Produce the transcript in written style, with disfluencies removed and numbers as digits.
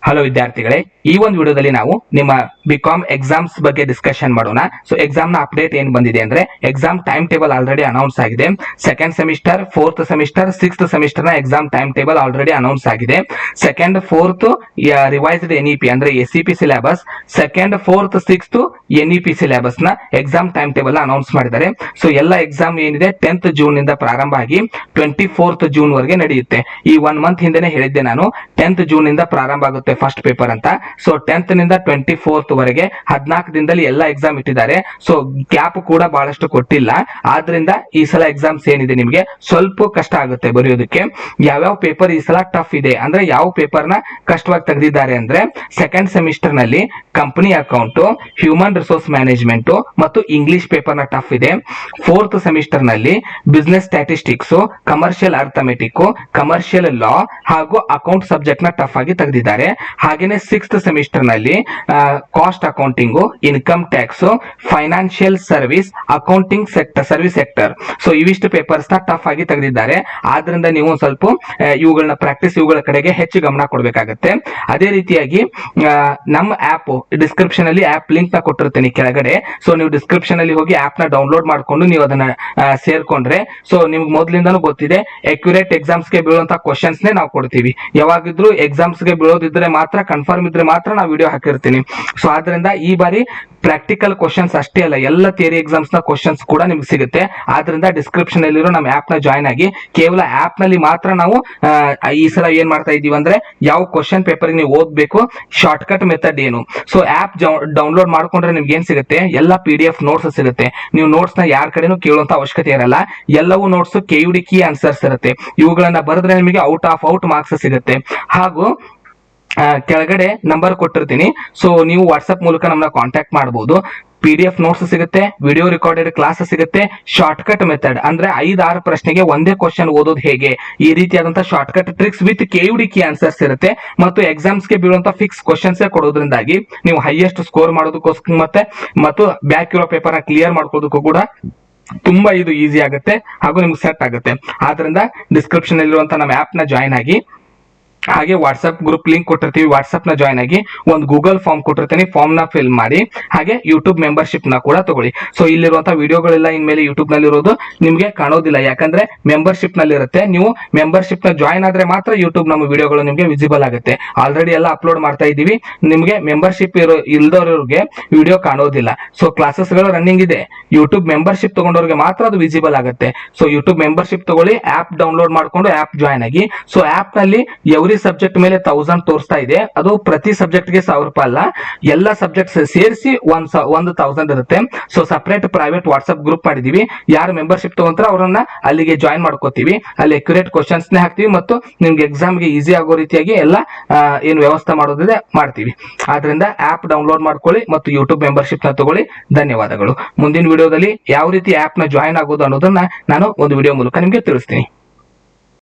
Hello ವಿದ್ಯಾರ್ಥಿಗಳೇ, ಈ ಒಂದು ವಿಡಿಯೋದಲ್ಲಿ ನಾವು ನಿಮ್ಮ ಬಿಕಾಮ್ ಎಕ್ಸಾಮ್ಸ್ ಬಗ್ಗೆ ಡಿಸ್ಕಷನ್ ಮಾಡೋಣ. ಸೊ ಎಕ್ಸಾಮ್ ನ ಅಪ್ಡೇಟ್ ಏನ್ ಬಂದಿದೆ ಅಂದ್ರೆ, exam time table already announce ಆಗಿದೆ. Second semester, fourth semester, sixth semester ನ exam time table already announce ಆಗಿದೆ. ಸೆಕೆಂಡ್ ಫೋರ್ತ್ ರಿವೈಸ್ಡ್ ಎನ್ಇಪಿ ಅಂದ್ರೆ SEP syllabus, second fourth sixth NEP syllabus ನ ಎಕ್ಸಾಮ್ ಟೈಮ್ ಟೇಬಲ್ ಅನೌನ್ಸ್ ಮಾಡಿದ್ದಾರೆ. So ಎಲ್ಲ exam ಏನಿದೆ 10th June ನಿಂದ ಪ್ರಾರಂಭ ಆಗಿ 24th ಜೂನ್ ವರೆಗೆ ನಡೆಯುತ್ತೆ. ಈ 1 ಮಂತ್ ಹಿಂದೆನೆ ಹೇಳಿದ್ದೆ ನಾನು, 10th ಜೂನ್ ನಿಂದ ಪ್ರಾರಂಭ ಆಗುತ್ತೆ ಫಸ್ಟ್ ಪೇಪರ್ ಅಂತ. ಸೊ 10th ನಿಂದ 24th ವರೆಗೆ 14 ದಿನದಲ್ಲಿ ಎಲ್ಲ ಎಕ್ಸಾಮ್ ಇಟ್ಟಿದ್ದಾರೆ. ಸೊ ಗ್ಯಾಪ್ ಕೂಡ ಬಹಳಷ್ಟು ಕೊಟ್ಟಿಲ್ಲ. ಆದ್ರಿಂದ ಈ ಸಲ ಎಕ್ಸಾಮ್ಸ್ ಏನಿದೆ ನಿಮಗೆ ಸ್ವಲ್ಪ ಕಷ್ಟ ಆಗುತ್ತೆ ಬರೆಯೋದಕ್ಕೆ. ಯಾವ್ಯಾವ ಪೇಪರ್ ಈ ಸಲ ಟಫ್ ಇದೆ ಅಂದ್ರೆ, ಯಾವ ಪೇಪರ್ ನ ಕಷ್ಟವಾಗಿ ತೆಗೆದಿದ್ದಾರೆ ಅಂದ್ರೆ, ಸೆಕೆಂಡ್ ಸೆಮಿಸ್ಟರ್ ನಲ್ಲಿ company account, human resource management ಮತ್ತು ಇಂಗ್ಲಿಷ್ ಪೇಪರ್ ನ ಟಫ್ ಇದೆ. ಫೋರ್ತ್ ಸೆಮಿಸ್ಟರ್ ನಲ್ಲಿ business statistics, commercial arithmetic, commercial ಲಾ ಹಾಗೂ ಅಕೌಂಟ್ ಸಬ್ಜೆಕ್ಟ್ ನ ಟಫ್ ಆಗಿ ತೆಗೆದಿದ್ದಾರೆ. ಹಾಗೇನೆ ಸಿಕ್ಸ್ತ್ ಸೆಮಿಸ್ಟರ್ ನಲ್ಲಿ cost accounting, income tax, financial service, accounting sector, service sector. So ಇವಿಷ್ಟು ಪೇಪರ್ಸ್ ನ ಟಫ್ ಆಗಿ ತೆಗೆದಿದ್ದಾರೆ. ಆದ್ರಿಂದ ನೀವು ಸ್ವಲ್ಪ ಇವುಗಳನ್ನ ಪ್ರಾಕ್ಟೀಸ್, ಇವುಗಳ ಕಡೆಗೆ ಹೆಚ್ಚು ಗಮನ ಕೊಡಬೇಕಾಗುತ್ತೆ. ಅದೇ ರೀತಿಯಾಗಿ ನಮ್ಮ ಆಪ್ ಡಿಸ್ಕ್ರಿಪ್ಷನ್ ಅಲ್ಲಿ ಆಪ್ ಲಿಂಕ್ ನ ಕೊಟ್ಟಿರ್ತೀನಿ ಕೆಳಗಡೆ. ಸೊ ನೀವು ಡಿಸ್ಕ್ರಿಪ್ಷನ್ ಅಲ್ಲಿ ಹೋಗಿ ಆಪ್ ನ ಡೌನ್ಲೋಡ್ ಮಾಡ್ಕೊಂಡು ನೀವು ಅದನ್ನ ಸೇರ್ಕೊಂಡ್ರೆ, ಸೊ ನಿಮ್ಗೆ ಮೊದಲಿಂದಾನು ಗೊತ್ತಿದೆ, ಅಕ್ಯುರೇಟ್ ಎಕ್ಸಾಮ್ಸ್ ಗೆ ಬೀಳುವಂತ ಕ್ವಶನ್ಸ್ ನೇ ನಾವು ಕೊಡ್ತೀವಿ. ಯಾವಾಗಿದ್ರು ಎಕ್ಸಾಮ್ಸ್ ಗೆ ಬೀಳೋದಿದ್ರೆ ಮಾತ್ರ, ಕನ್ಫರ್ಮ್ ಇದ್ರೆ ಮಾತ್ರ ನಾವು ವಿಡಿಯೋ ಹಾಕಿರ್ತೀನಿ. ಸೊ ಆದ್ರಿಂದ ಈ ಬಾರಿ ಪ್ರಾಕ್ಟಿಕಲ್ ಕ್ವಶನ್ಸ್ ಅಷ್ಟೇ ಅಲ್ಲ, ಎಲ್ಲ ಥಿಯರಿ ಎಕ್ಸಾಮ್ಸ್ ನ ಕ್ವಶನ್ಸ್ ಕೂಡ ನಿಮ್ಗೆ ಸಿಗುತ್ತೆ. ಆದ್ರಿಂದ ಡಿಸ್ಕ್ರಿಪ್ಷನ್ ಅಲ್ಲಿರೋ ನಮ್ಮ ಆಪ್ ನ ಜಾಯ್ನ್ ಆಗಿ. ಕೇವಲ ಆಪ್ ನಲ್ಲಿ ಮಾತ್ರ ನಾವು ಈ ಸಲ ಏನ್ ಮಾಡ್ತಾ ಇದೀವಿ ಅಂದ್ರೆ, ಯಾವ ಕ್ವಶನ್ ಪೇಪರ್ ನೀವು ಓದ್ಬೇಕು, ಶಾರ್ಟ್ ಕಟ್ ಮೆಥಡ್ ಏನು. ಸೊ ಆಪ್ ಡೌನ್ಲೋಡ್ ಮಾಡ್ಕೊಂಡ್ರೆ ನಿಮ್ಗೆ ಏನ್ ಸಿಗುತ್ತೆ, ಎಲ್ಲ PDF ನೋಟ್ಸ್ ಸಿಗುತ್ತೆ. ನೀವು ನೋಟ್ಸ್ ನ ಯಾರ ಕಡೆನೂ ಕೇಳುವಂತ ಅವಶ್ಯಕತೆ ಇರಲ್ಲ. ಎಲ್ಲವೂ ನೋಟ್ಸ್ KUD ಕೀ ಆನ್ಸರ್ಸ್ ಇರುತ್ತೆ. ಇವುಗಳನ್ನ ಬರೆದ್ರೆ ನಿಮಗೆ ಔಟ್ ಮಾರ್ಕ್ಸ್ ಸಿಗುತ್ತೆ. ಹಾಗೂ ಕೆಳಗಡೆ ನಂಬರ್ ಕೊಟ್ಟಿರ್ತೀನಿ. ಸೊ ನೀವು ವಾಟ್ಸ್ಆಪ್ ಮೂಲಕ ನಮ್ಮನ್ನ ಕಾಂಟ್ಯಾಕ್ಟ್ ಮಾಡಬಹುದು. PDF ನೋಟ್ಸ್ ಸಿಗುತ್ತೆ, ವಿಡಿಯೋ ರೆಕಾರ್ಡೆಡ್ ಕ್ಲಾಸ್ ಸಿಗುತ್ತೆ, ಶಾರ್ಟ್ ಕಟ್ ಮೆಥಡ್ ಅಂದ್ರೆ 5-6 ಪ್ರಶ್ನೆಗೆ ಒಂದೇ ಕ್ವಶನ್ ಓದೋದು ಹೇಗೆ, ಈ ರೀತಿಯಾದಂತಹ short cut tricks with KUD key answers ಇರುತ್ತೆ. ಮತ್ತು ಎಕ್ಸಾಮ್ಸ್ ಗೆ ಬೀಳುವಂತ ಫಿಕ್ಸ್ ಕ್ವಶನ್ಸ್ ಕೊಡೋದ್ರಿಂದಾಗಿ ನೀವು ಹೈಯೆಸ್ಟ್ ಸ್ಕೋರ್ ಮಾಡೋದಕ್ಕೋಸ್ಕರ ಮತ್ತು ಬ್ಯಾಕ್ ಇರೋ ಪೇಪರ್ ನ ಕ್ಲಿಯರ್ ಮಾಡ್ಕೋದಕ್ಕೂ ಕೂಡ ತುಂಬಾ ಇದು ಈಸಿ ಆಗುತ್ತೆ ಹಾಗೂ ನಿಮ್ಗೆ ಸೆಟ್ ಆಗುತ್ತೆ. ಆದ್ರಿಂದ ಡಿಸ್ಕ್ರಿಪ್ಷನ್ ಅಲ್ಲಿರುವಂತ ನಮ್ಮ ಆಪ್ ನ ಜಾಯ್ನ್ ಆಗಿ. ಹಾಗೆ ವಾಟ್ಸ್ಆಪ್ ಗ್ರೂಪ್ ಲಿಂಕ್ ಕೊಟ್ಟಿರ್ತೀವಿ, ವಾಟ್ಸ್ಆಪ್ ನ ಜಾಯ್ನ್ ಆಗಿ. ಒಂದು ಗೂಗಲ್ ಫಾರ್ಮ್ ಕೊಟ್ಟಿರ್ತೀನಿ, ಫಾರ್ಮ್ ನ ಫಿಲ್ ಮಾಡಿ. ಹಾಗೆ ಯೂಟ್ಯೂಬ್ ಮೆಂಬರ್ಶಿಪ್ ನ ಕೂಡ ತಗೊಳ್ಳಿ. ಸೊ ಇಲ್ಲಿರುವಂತಹ ವಿಡಿಯೋಗಳೆಲ್ಲ ಇನ್ಮೇಲೆ ಯೂಟ್ಯೂಬ್ ನಲ್ಲಿ ಇರೋದು ನಿಮ್ಗೆ ಕಾಣೋದಿಲ್ಲ, ಯಾಕಂದ್ರೆ ಮೆಂಬರ್ಶಿಪ್ ನಲ್ಲಿ ಇರುತ್ತೆ. ನೀವು ಮೆಂಬರ್ಶಿಪ್ ನ ಜಾಯ್ನ್ ಆದ್ರೆ ಮಾತ್ರ ಯೂಟ್ಯೂಬ್ ನಮ್ಮ ವಿಡಿಯೋಗಳು ನಿಮ್ಗೆ ವಿಸಿಬಲ್ ಆಗುತ್ತೆ. ಆಲ್ರೆಡಿ ಎಲ್ಲ ಅಪ್ಲೋಡ್ ಮಾಡ್ತಾ ಇದೀವಿ. ನಿಮ್ಗೆ ಮೆಂಬರ್ಶಿಪ್ ಇಲ್ದವ್ರಿಗೆ ವಿಡಿಯೋ ಕಾಣೋದಿಲ್ಲ. ಸೊ ಕ್ಲಾಸಸ್ ಗಳು ರನ್ನಿಂಗ್ ಇದೆ. ಯೂಟ್ಯೂಬ್ ಮೆಂಬರ್ಶಿಪ್ ತಗೊಂಡವ್ರಿಗೆ ಮಾತ್ರ ಅದು ವಿಸಿಬಲ್ ಆಗುತ್ತೆ. ಸೊ ಯೂಟ್ಯೂಬ್ ಮೆಂಬರ್ಶಿಪ್ ತಗೊಳ್ಳಿ, ಆಪ್ ಡೌನ್ಲೋಡ್ ಮಾಡ್ಕೊಂಡು ಆಪ್ ಜಾಯ್ನ್ ಆಗಿ. ಸೊ ಆಪ್ ನಲ್ಲಿ ಎವ್ರಿ ಸಬ್ಜೆಕ್ಟ್ ಮೇಲೆ 1000 ತೋರಿಸ್ತಾ ಇದೆ. ಅದು ಪ್ರತಿ ಸಬ್ಜೆಕ್ಟ್ ಗೆ 1000 ರೂಪಾಯಿ ಅಲ್ಲ, ಎಲ್ಲ ಸಬ್ಜೆಕ್ಟ್ಸ್ ಸೇರಿಸಿ 1000 ಇರುತ್ತೆ. So separate private WhatsApp group ಮಾಡಿದೀವಿ. ಯಾರು ಮೆಂಬರ್ಶಿಪ್ ತಗೊಂತಾರ ಅವರನ್ನ ಅಲ್ಲಿಗೆ ಜಾಯ್ನ್ ಮಾಡ್ಕೋತೀವಿ. ಅಲ್ಲಿ ಅಕ್ಯುರೇಟ್ ಕ್ವಶನ್ಸ್ ನೇ ಹಾಕ್ತಿವಿ ಮತ್ತು ನಿಮ್ಗೆ ಎಕ್ಸಾಮ್ ಗೆ ಈಸಿ ಆಗೋ ರೀತಿಯಾಗಿ ಎಲ್ಲ ಏನು ವ್ಯವಸ್ಥೆ ಮಾಡೋದಿದೆ ಮಾಡ್ತೀವಿ. ಆದ್ರಿಂದ ಆಪ್ ಡೌನ್ಲೋಡ್ ಮಾಡ್ಕೊಳ್ಳಿ ಮತ್ತು ಯೂಟ್ಯೂಬ್ ಮೆಂಬರ್ಶಿಪ್ ನ ತಗೊಳ್ಳಿ. ಧನ್ಯವಾದಗಳು. ಮುಂದಿನ ವಿಡಿಯೋದಲ್ಲಿ ಯಾವ ರೀತಿ ಆಪ್ ನ ಜಾಯ್ನ್ ಆಗೋದು ಅನ್ನೋದನ್ನ ನಾನು ಒಂದು ವಿಡಿಯೋ ಮೂಲಕ ನಿಮ್ಗೆ ತಿಳಿಸ್ತೀನಿ.